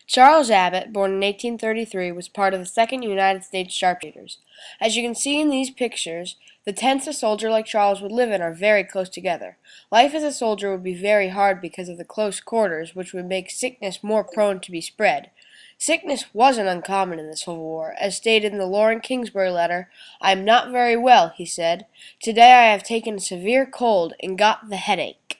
Charles Abbott, born in 1833, was part of the Second United States Sharpshooters. As you can see in these pictures, the tents a soldier like Charles would live in are very close together. Life as a soldier would be very hard because of the close quarters, which would make sickness more prone to be spread. Sickness wasn't uncommon in the Civil War. As stated in the Loring Kingsbury letter, "I am not very well," he said. "Today I have taken a severe cold and got the headache."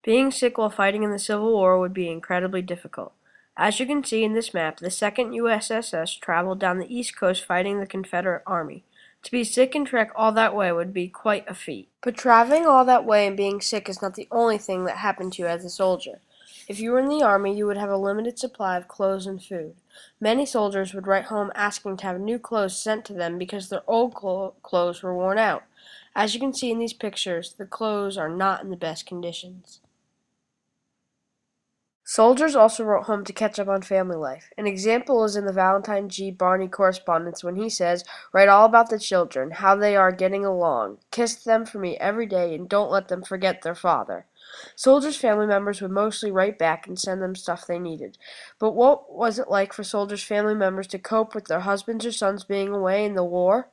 Being sick while fighting in the Civil War would be incredibly difficult. As you can see in this map, the 2nd USSS traveled down the East Coast fighting the Confederate Army. To be sick and trek all that way would be quite a feat. But traveling all that way and being sick is not the only thing that happened to you as a soldier. If you were in the Army, you would have a limited supply of clothes and food. Many soldiers would write home asking to have new clothes sent to them because their old clothes were worn out. As you can see in these pictures, the clothes are not in the best conditions. Soldiers also wrote home to catch up on family life. An example is in the Valentine G. Barney correspondence when he says, "Write all about the children, how they are getting along. Kiss them for me every day and don't let them forget their father." Soldiers' family members would mostly write back and send them stuff they needed. But what was it like for soldiers' family members to cope with their husbands or sons being away in the war?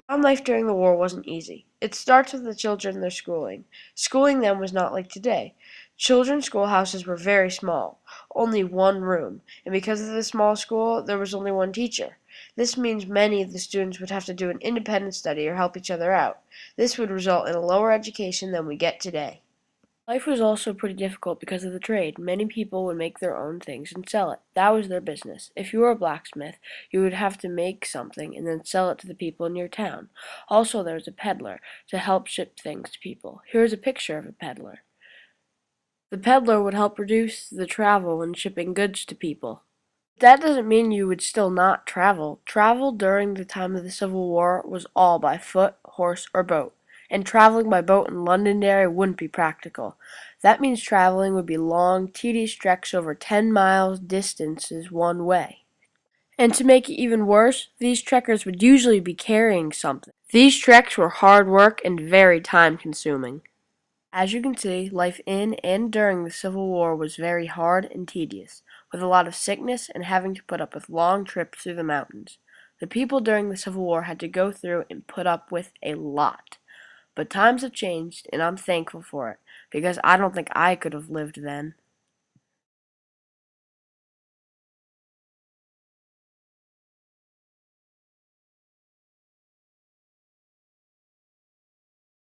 Town life during the war wasn't easy. It starts with the children and their schooling. Schooling then was not like today. Children's schoolhouses were very small, only one room, and because of the small school, there was only one teacher. This means many of the students would have to do an independent study or help each other out. This would result in a lower education than we get today. Life was also pretty difficult because of the trade. Many people would make their own things and sell it. That was their business. If you were a blacksmith, you would have to make something and then sell it to the people in your town. Also, there was a peddler to help ship things to people. Here's a picture of a peddler. The peddler would help reduce the travel when shipping goods to people. That doesn't mean you would still not travel. Travel during the time of the Civil War was all by foot, horse, or boat. And traveling by boat in Londonderry wouldn't be practical. That means traveling would be long, tedious treks over 10 miles distances one way. And to make it even worse, these trekkers would usually be carrying something. These treks were hard work and very time-consuming. As you can see, life in and during the Civil War was very hard and tedious, with a lot of sickness and having to put up with long trips through the mountains. The people during the Civil War had to go through and put up with a lot. But times have changed, and I'm thankful for it, because I don't think I could have lived then.